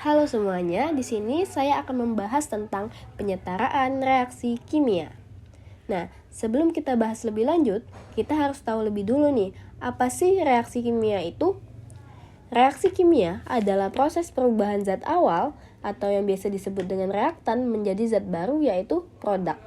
Halo semuanya, di sini saya akan membahas tentang penyetaraan reaksi kimia. Nah, sebelum kita bahas lebih lanjut, kita harus tahu lebih dulu nih, apa sih reaksi kimia itu? Reaksi kimia adalah proses perubahan zat awal atau yang biasa disebut dengan reaktan menjadi zat baru, yaitu produk,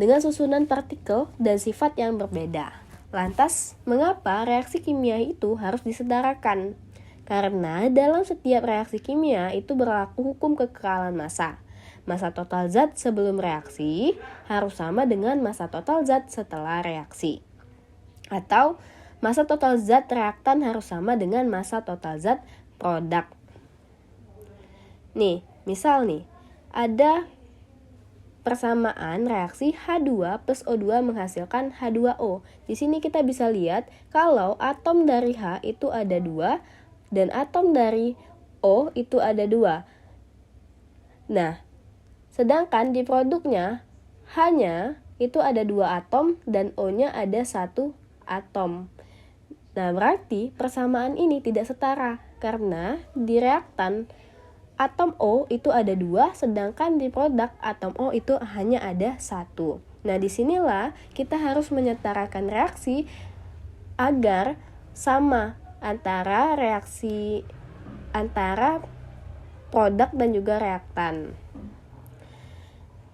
dengan susunan partikel dan sifat yang berbeda. Lantas, mengapa reaksi kimia itu harus disetarakan? Karena dalam setiap reaksi kimia itu berlaku hukum kekekalan massa. Massa total zat sebelum reaksi harus sama dengan massa total zat setelah reaksi. Atau massa total zat reaktan harus sama dengan massa total zat produk. Misal ada persamaan reaksi H2 plus O2 menghasilkan H2O. Di sini kita bisa lihat kalau atom dari H itu ada 2 dan atom dari O itu ada 2. Nah, sedangkan di produknya H-nya itu ada 2 atom dan O-nya ada 1 atom. Nah, berarti persamaan ini tidak setara karena di reaktan atom O itu ada 2, sedangkan di produk atom O itu hanya ada 1. Nah, disinilah kita harus menyetarakan reaksi agar sama antara reaksi antara produk dan juga reaktan.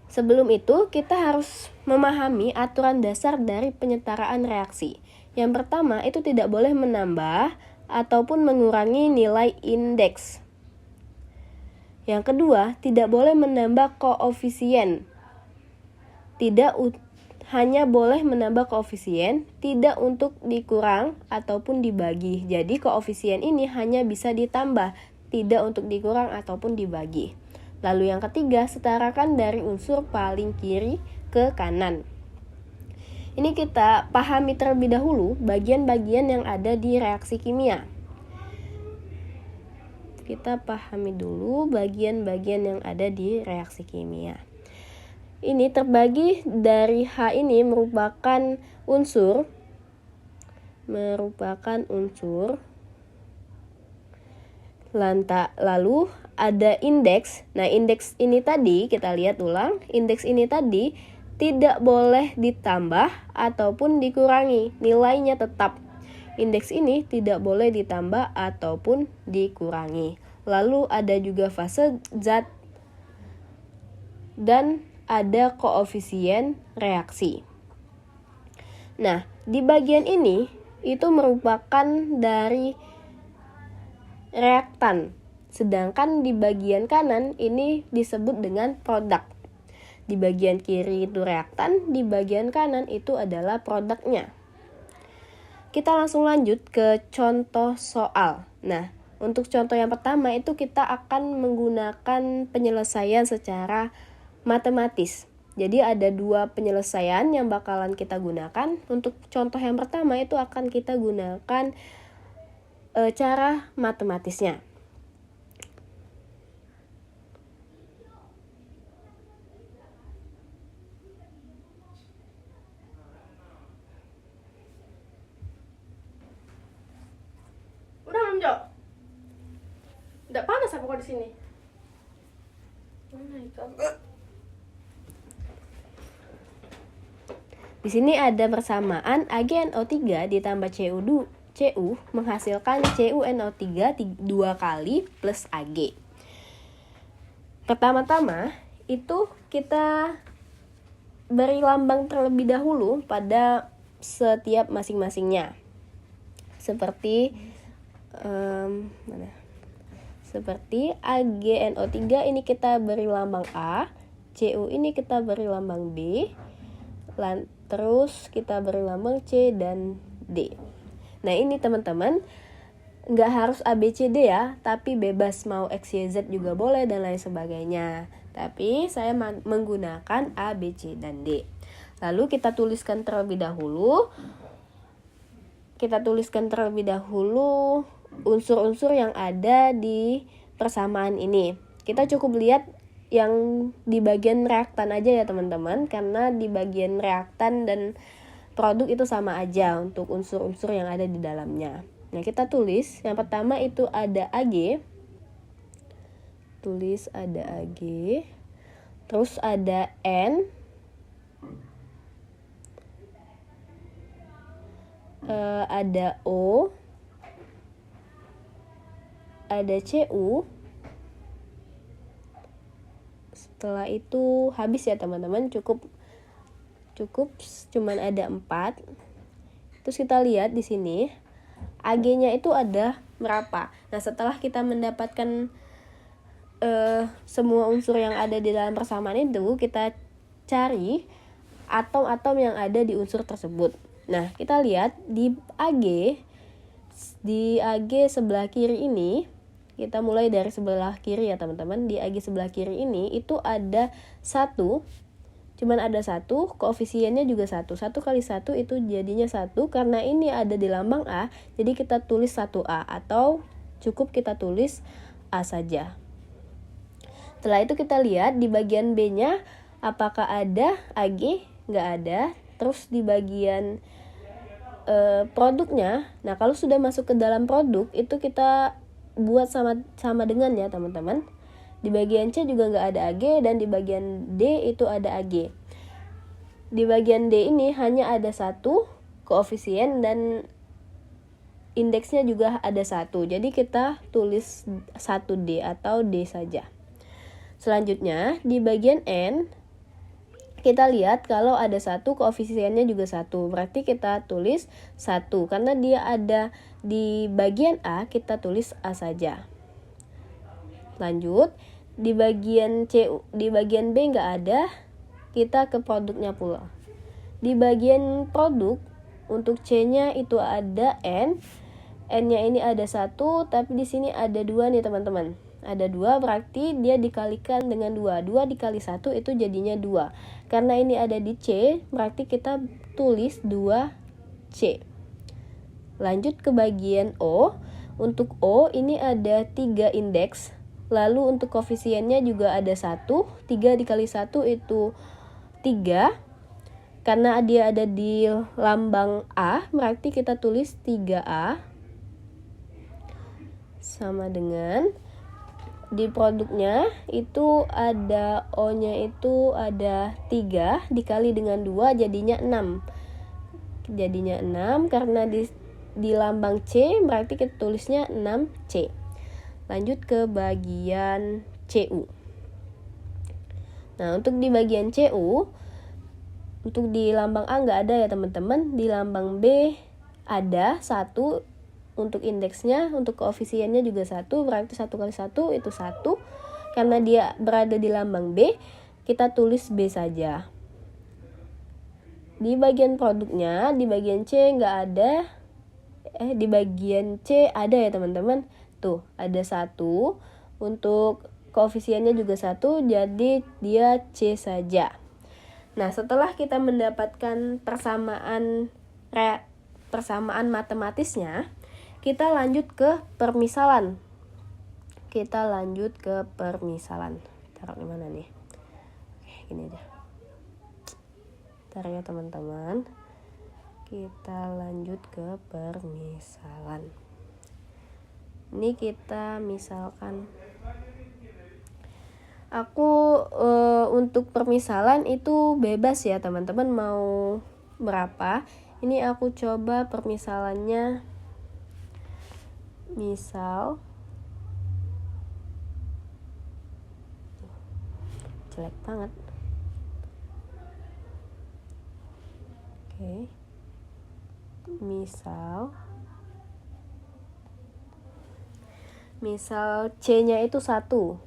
Sebelum itu, kita harus memahami aturan dasar dari penyetaraan reaksi. Yang pertama, itu tidak boleh menambah ataupun mengurangi nilai indeks. Yang kedua, tidak boleh menambah koefisien. Hanya boleh menambah koefisien, tidak untuk dikurang ataupun dibagi. Jadi koefisien ini hanya bisa ditambah, tidak untuk dikurang ataupun dibagi. Lalu yang ketiga, setarakan dari unsur paling kiri ke kanan. Ini kita pahami terlebih dahulu bagian-bagian yang ada di reaksi kimia. Kita pahami dulu bagian-bagian yang ada di reaksi kimia. Ini terbagi dari H ini merupakan unsur. Lalu ada indeks. Nah, indeks ini tadi kita lihat ulang. Indeks ini tadi tidak boleh ditambah ataupun dikurangi. Nilainya tetap. Indeks ini tidak boleh ditambah ataupun dikurangi. Lalu ada juga fase zat dan ada koefisien reaksi. Nah, di bagian ini itu merupakan dari reaktan. Sedangkan di bagian kanan ini disebut dengan produk. Di bagian kiri itu reaktan, di bagian kanan itu adalah produknya. Kita langsung lanjut ke contoh soal. Nah, untuk contoh yang pertama itu kita akan menggunakan penyelesaian secara matematis. Jadi ada 2 penyelesaian yang bakalan kita gunakan. Untuk contoh yang pertama itu akan kita gunakan cara matematisnya. Udah belum, Jo? Udah panas apa kok di sini? Di sini ada persamaan AgNO3 ditambah Cu menghasilkan CuNO3 2 kali plus Ag. Pertama-tama itu kita beri lambang terlebih dahulu pada setiap masing-masingnya. Seperti AgNO3 ini kita beri lambang A, Cu ini kita beri lambang B, terus kita beri lambang C dan D. Nah, ini teman-teman nggak harus A, B, C, D ya, tapi bebas mau X, Y, Z juga boleh dan lain sebagainya. Tapi saya menggunakan A, B, C, dan D. Lalu kita tuliskan terlebih dahulu. Unsur-unsur yang ada di persamaan ini. Kita cukup lihat yang di bagian reaktan aja ya teman-teman, karena di bagian reaktan dan produk itu sama aja untuk unsur-unsur yang ada di dalamnya. Nah, kita tulis yang pertama itu ada Ag, tulis ada AG, terus ada N, ada O, ada CU. Setelah itu habis ya teman-teman, cukup cuman ada 4. Terus kita lihat di sini AG-nya itu ada berapa. Nah, setelah kita mendapatkan semua unsur yang ada di dalam persamaan itu, kita cari atom-atom yang ada di unsur tersebut. Nah, kita lihat di AG sebelah kiri ini, kita mulai dari sebelah kiri ya teman-teman. Di AG sebelah kiri ini itu ada 1, cuman ada 1, koefisiennya juga 1. 1 kali 1 itu jadinya 1. Karena ini ada di lambang A, jadi kita tulis 1A, atau cukup kita tulis A saja. Setelah itu kita lihat di bagian B-nya apakah ada AG? Nggak ada. Terus di bagian produknya, nah kalau sudah masuk ke dalam produk itu kita buat sama dengan ya teman-teman. Di bagian C juga nggak ada AG, dan di bagian D itu ada AG. Di bagian D ini hanya ada 1 koefisien dan indeksnya juga ada 1. Jadi kita tulis 1D atau D saja. Selanjutnya di bagian N kita lihat kalau ada 1 koefisiennya juga 1. Berarti kita tulis 1. Karena dia ada di bagian A, kita tulis A saja. Lanjut, di bagian B nggak ada, kita ke produknya pula. Di bagian produk, untuk C-nya itu ada N. N-nya ini ada 1, tapi di sini ada 2 nih teman-teman. Ada 2, berarti dia dikalikan dengan 2. 2 dikali 1 itu jadinya 2. Karena ini ada di C, berarti kita tulis 2C. Lanjut ke bagian O. Untuk O ini ada 3 indeks. Lalu untuk koefisiennya juga ada 1. 3 dikali 1 itu 3. Karena dia ada di lambang A, berarti kita tulis 3A. Sama dengan di produknya itu ada O-nya itu ada 3 dikali dengan 2 jadinya 6. Jadinya 6 karena di lambang C, berarti kita tulisnya 6C. Lanjut ke bagian CU. Nah, untuk di bagian CU, untuk di lambang A nggak ada ya teman-teman. Di lambang B ada 1 untuk indeksnya, untuk koefisiennya juga 1, berarti 1 kali 1 itu 1. Karena dia berada di lambang B, kita tulis B saja. Di bagian produknya, di bagian C nggak ada. Di bagian C ada ya teman-teman. Tuh, ada 1. Untuk koefisiennya juga 1, jadi dia C saja. Nah, setelah kita mendapatkan persamaan matematisnya, kita lanjut ke permisalan. Taruh di mana nih? Oke, gini deh. Bentar ya teman-teman. Kita lanjut ke permisalan. Ini kita misalkan untuk permisalan itu bebas ya teman-teman mau berapa. Ini aku coba permisalannya misal jelek banget. Oke. Misal C-nya itu 1.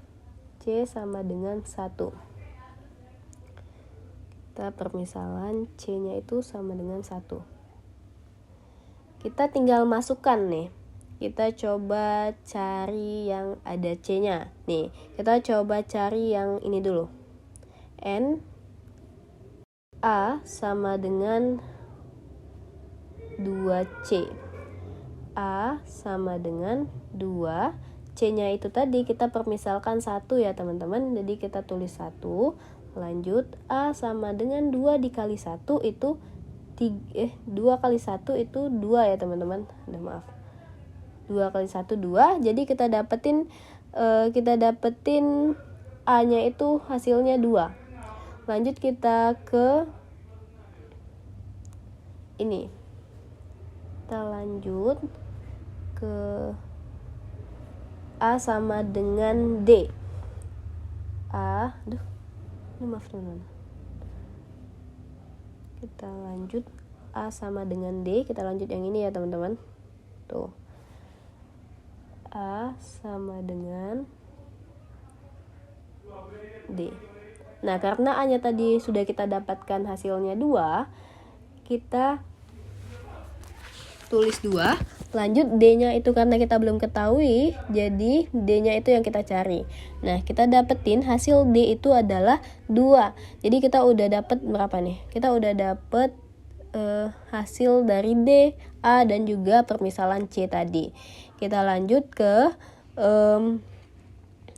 C sama dengan 1. Kita permisalan C-nya itu sama dengan 1. Kita tinggal masukkan nih. Kita coba cari yang ada C-nya. Nih, kita coba cari yang ini dulu. N A sama dengan 2C. A sama dengan 2. C-nya itu tadi kita permisalkan 1 ya teman-teman. Jadi kita tulis 1. Lanjut, A sama dengan 2 dikali 1 itu 2 kali 1 itu 2 ya teman-teman. Maaf. 2 kali 1 2. Jadi kita dapetin kita dapetin A-nya itu hasilnya 2. Lanjut kita ke ini. Kita lanjut ke A sama dengan D. Maaf teman-teman. Kita lanjut A sama dengan D. Kita lanjut yang ini ya teman-teman. Tuh. A sama dengan D. Nah, karena A-nya tadi sudah kita dapatkan hasilnya 2, kita tulis 2. Lanjut D-nya itu karena kita belum ketahui, jadi D-nya itu yang kita cari. Nah, kita dapetin hasil D itu adalah 2. Jadi kita udah dapet berapa nih? Kita udah dapet hasil dari D, A, dan juga permisalan C tadi. Kita lanjut ke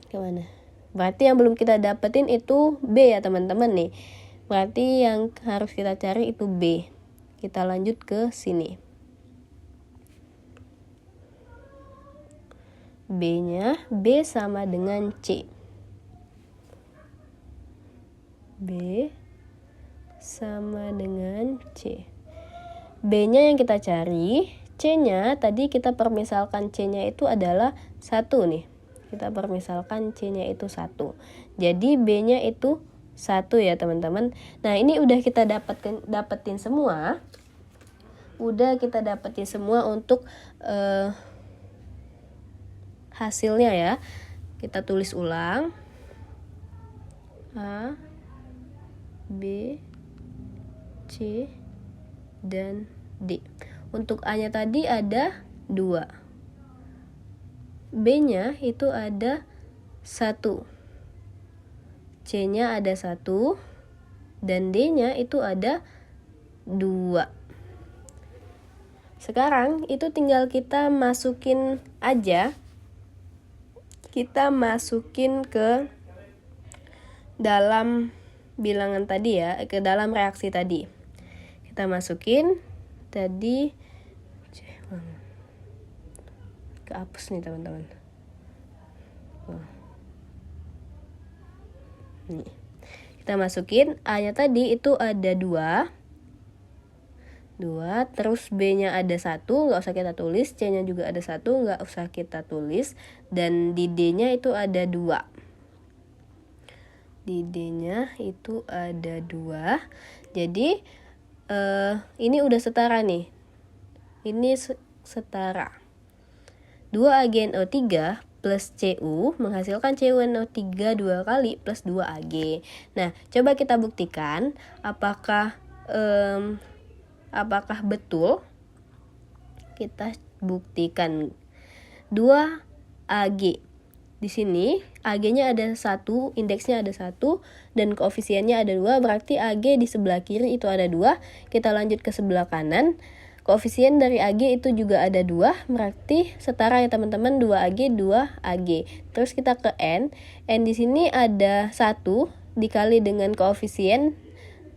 kemana? Berarti yang belum kita dapetin itu B ya teman-teman nih. Berarti yang harus kita cari itu B. Kita lanjut ke sini. B-nya, B sama dengan C. B sama dengan C. B-nya yang kita cari, C-nya tadi kita permisalkan C-nya itu adalah 1 nih. Kita permisalkan C-nya itu 1. Jadi B-nya itu 1 ya teman-teman. Nah, ini udah kita dapetin semua. Udah kita dapetin semua untuk hasilnya ya. Kita tulis ulang. A, B, C, dan D. Untuk A-nya tadi ada 2. B-nya itu ada 1. C-nya ada 1. Dan D-nya itu ada 2. Sekarang itu tinggal kita masukin aja. Kita masukin ke dalam bilangan tadi ya, ke dalam reaksi tadi. Kita masukin tadi, kehapus nih teman-teman. Nih. Kita masukin A-nya tadi itu ada 2. Terus B-nya ada 1, nggak usah kita tulis. C-nya juga ada 1, nggak usah kita tulis. Dan di D-nya itu ada 2. Di D-nya itu ada 2. Jadi ini udah setara nih. Ini setara. 2AgNO3 plus Cu menghasilkan CuNO3 2 kali plus 2Ag. Nah, coba kita buktikan apakah betul. Kita buktikan 2Ag. Di sini Ag-nya ada 1, indeksnya ada 1, dan koefisiennya ada 2, berarti Ag di sebelah kiri itu ada 2. Kita lanjut ke sebelah kanan. Koefisien dari Ag itu juga ada 2, berarti setara ya teman-teman, 2Ag, 2Ag. Terus kita ke N. N di sini ada 1 dikali dengan koefisien,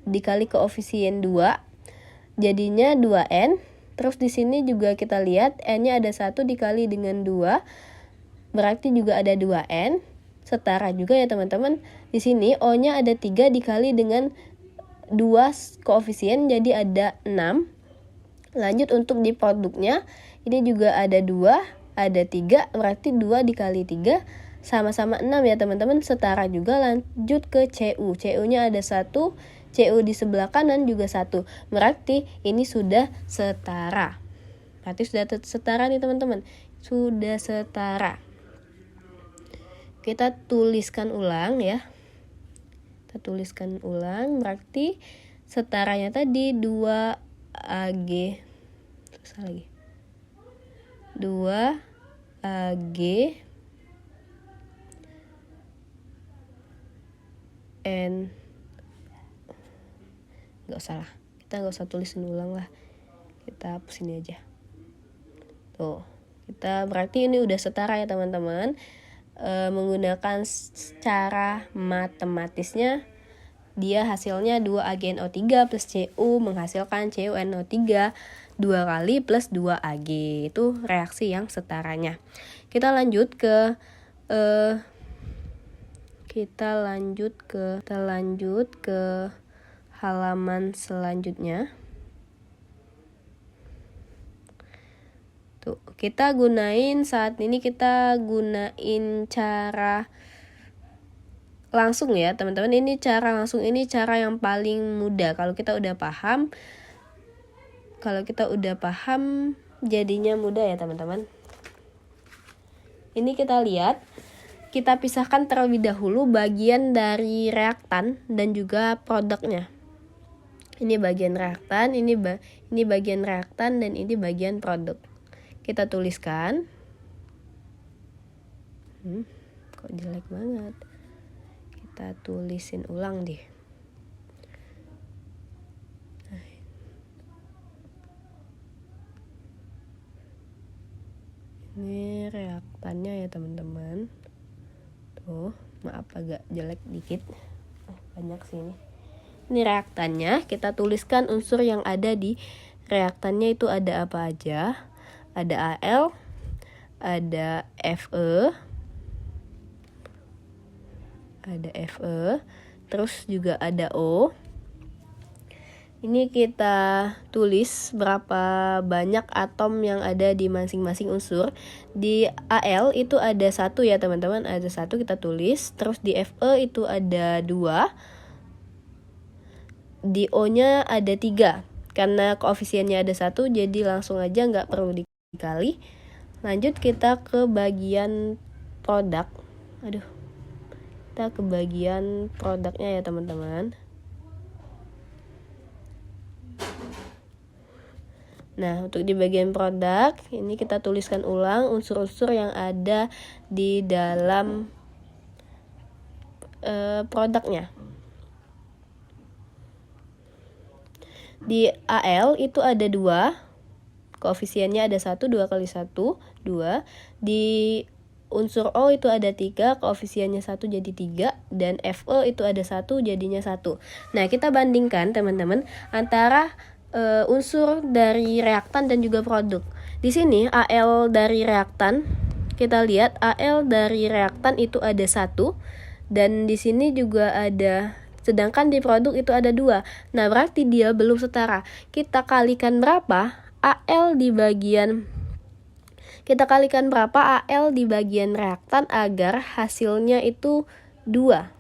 dikali koefisien 2, jadinya 2N. Terus di sini juga kita lihat N-nya ada 1 dikali dengan 2, berarti juga ada 2N. Setara juga ya teman-teman. Di sini O-nya ada 3 dikali dengan 2 koefisien, jadi ada 6. Lanjut untuk di produknya, ini juga ada 2, ada 3, berarti 2 dikali 3 sama-sama 6 ya teman-teman, setara juga. Lanjut ke Cu. Cu-nya ada 1, Cu di sebelah kanan juga 1, berarti ini sudah setara. Berarti sudah setara nih teman-teman, sudah setara. Kita tuliskan ulang ya. Kita tuliskan ulang, berarti setaranya tadi 2Ag. Terus lagi. 2Ag N. Nggak usah lah. Kita nggak usah tulisin ulang lah. Kita hapus ini aja. Tuh. Kita berarti ini udah setara ya teman-teman. Menggunakan cara matematisnya, dia hasilnya 2AgNO3 plus Cu menghasilkan CuNO3 2 kali plus 2Ag. Itu reaksi yang setaranya. Kita lanjut ke kita lanjut ke halaman selanjutnya. Tuh, saat ini kita gunain cara langsung ya, teman-teman. Ini cara langsung, ini cara yang paling mudah. Kalau kita udah paham jadinya mudah ya, teman-teman. Ini kita lihat, kita pisahkan terlebih dahulu bagian dari reaktan dan juga produknya. Ini bagian reaktan, ini bagian reaktan, dan ini bagian produk. Kita tuliskan. Kok jelek banget. Kita tulisin ulang deh. Ini reaktannya ya, teman-teman. Tuh, maaf agak jelek dikit. Banyak sini. Ini reaktannya, kita tuliskan unsur yang ada di reaktannya itu ada apa aja. Ada Al, ada Fe, terus juga ada O. Ini kita tulis berapa banyak atom yang ada di masing-masing unsur. Di Al itu ada 1 ya, teman-teman. Ada 1 kita tulis. Terus di Fe itu ada 2. Di O-nya ada 3. Karena koefisiennya ada 1, jadi langsung aja nggak perlu dikali. Lanjut kita ke bagian produk. Kita ke bagian produknya ya, teman-teman. Nah, untuk di bagian produk, ini kita tuliskan ulang unsur-unsur yang ada di dalam produknya. Di Al itu ada 2, koefisiennya ada 1, 2 kali 1, 2. Di unsur O itu ada 3, koefisiennya 1 jadi 3. Dan Fe itu ada 1, jadinya 1. Nah, kita bandingkan, teman-teman, antara unsur dari reaktan dan juga produk. Di sini Al dari reaktan, kita lihat Al dari reaktan itu ada 1, dan di sini juga ada, sedangkan di produk itu ada 2. Nah, berarti dia belum setara. Kita kalikan berapa Al di bagian reaktan agar hasilnya itu 2.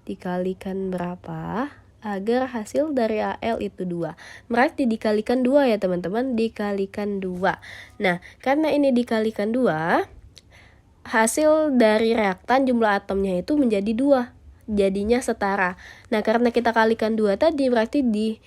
Dikalikan berapa agar hasil dari Al itu 2. Berarti dikalikan 2 ya, teman-teman. Dikalikan 2. Nah, karena ini dikalikan 2, hasil dari reaktan jumlah atomnya itu menjadi 2. Jadinya setara. Nah, karena kita kalikan 2 tadi, berarti di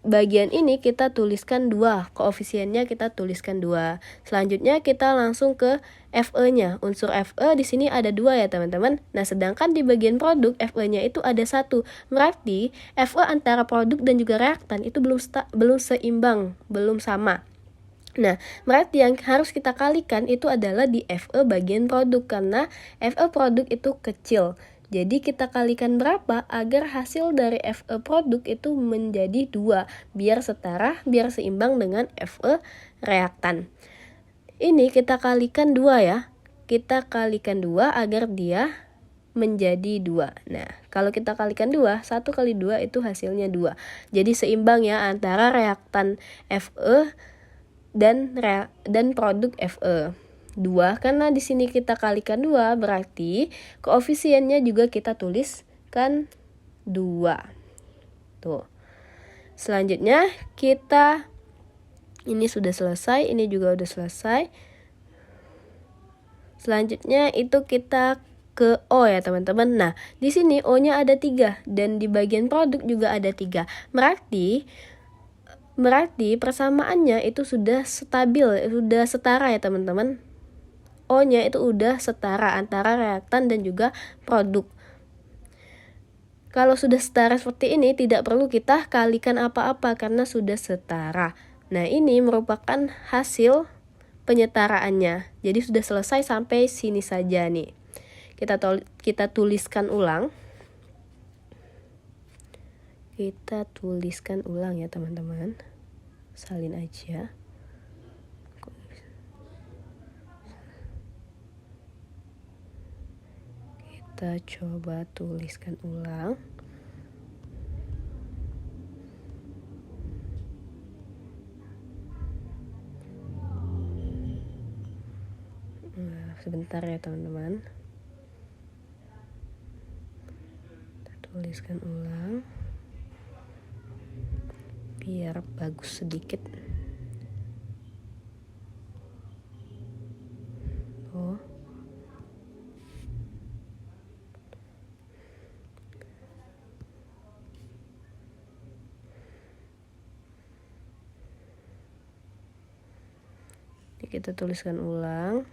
bagian ini kita tuliskan 2, koefisiennya kita tuliskan 2. Selanjutnya kita langsung ke Fe-nya. Unsur Fe di sini ada 2 ya, teman-teman. Nah, sedangkan di bagian produk Fe-nya itu ada 1. Berarti Fe antara produk dan juga reaktan itu belum seimbang, belum sama. Nah, berarti yang harus kita kalikan itu adalah di Fe bagian produk, karena Fe produk itu kecil. Jadi kita kalikan berapa agar hasil dari Fe produk itu menjadi 2, biar setara, biar seimbang dengan Fe reaktan. Ini kita kalikan 2 ya. Kita kalikan 2 agar dia menjadi 2. Nah, kalau kita kalikan 2, 1 kali 2 itu hasilnya 2. Jadi seimbang ya antara reaktan Fe dan produk Fe. 2, karena di sini kita kalikan 2, berarti koefisiennya juga kita tuliskan 2. Tuh. Selanjutnya ini sudah selesai, ini juga udah selesai. Selanjutnya itu kita ke O ya, teman-teman. Nah, di sini O-nya ada 3 dan di bagian produk juga ada 3. Berarti persamaannya itu sudah stabil, sudah setara ya, teman-teman. O-nya itu udah setara antara reaktan dan juga produk. Kalau sudah setara seperti ini, tidak perlu kita kalikan apa-apa karena sudah setara. Nah, ini merupakan hasil penyetaraannya. Jadi sudah selesai sampai sini saja nih. Kita tuliskan ulang. Kita tuliskan ulang ya, teman-teman. Salin aja. Kita coba tuliskan ulang. Nah, sebentar ya teman-teman. Kita tuliskan ulang biar bagus sedikit. Oh. Ini kita tuliskan ulang.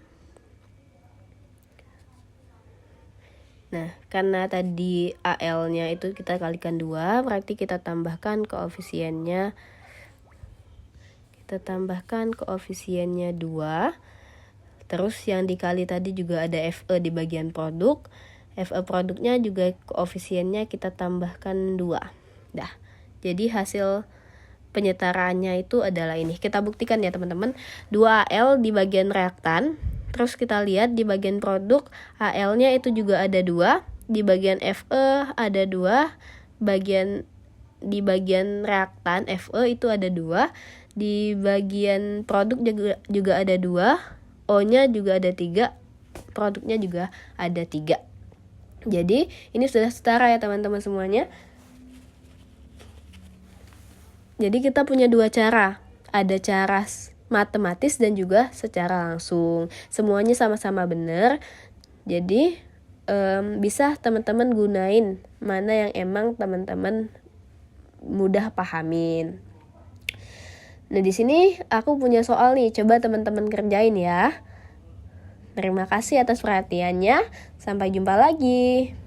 Nah, karena tadi AL-nya itu kita kalikan 2, berarti kita tambahkan koefisiennya. Kita tambahkan koefisiennya 2. Terus yang dikali tadi juga ada FE di bagian produk. FE produknya juga koefisiennya kita tambahkan 2. Dah. Jadi hasil penyetaraannya itu adalah ini. Kita buktikan ya teman-teman. 2AL di bagian reaktan. Terus kita lihat di bagian produk AL-nya itu juga ada 2, di bagian FE ada 2, di bagian reaktan FE itu ada 2, di bagian produk juga ada 2, O-nya juga ada 3, produknya juga ada 3. Jadi ini sudah setara ya teman-teman semuanya. Jadi kita punya 2 cara. Ada cara matematis dan juga secara langsung. Semuanya sama-sama benar. Jadi bisa teman-teman gunain mana yang emang teman-teman mudah pahamin. Nah, di sini aku punya soal nih. Coba teman-teman kerjain ya. Terima kasih atas perhatiannya. Sampai jumpa lagi.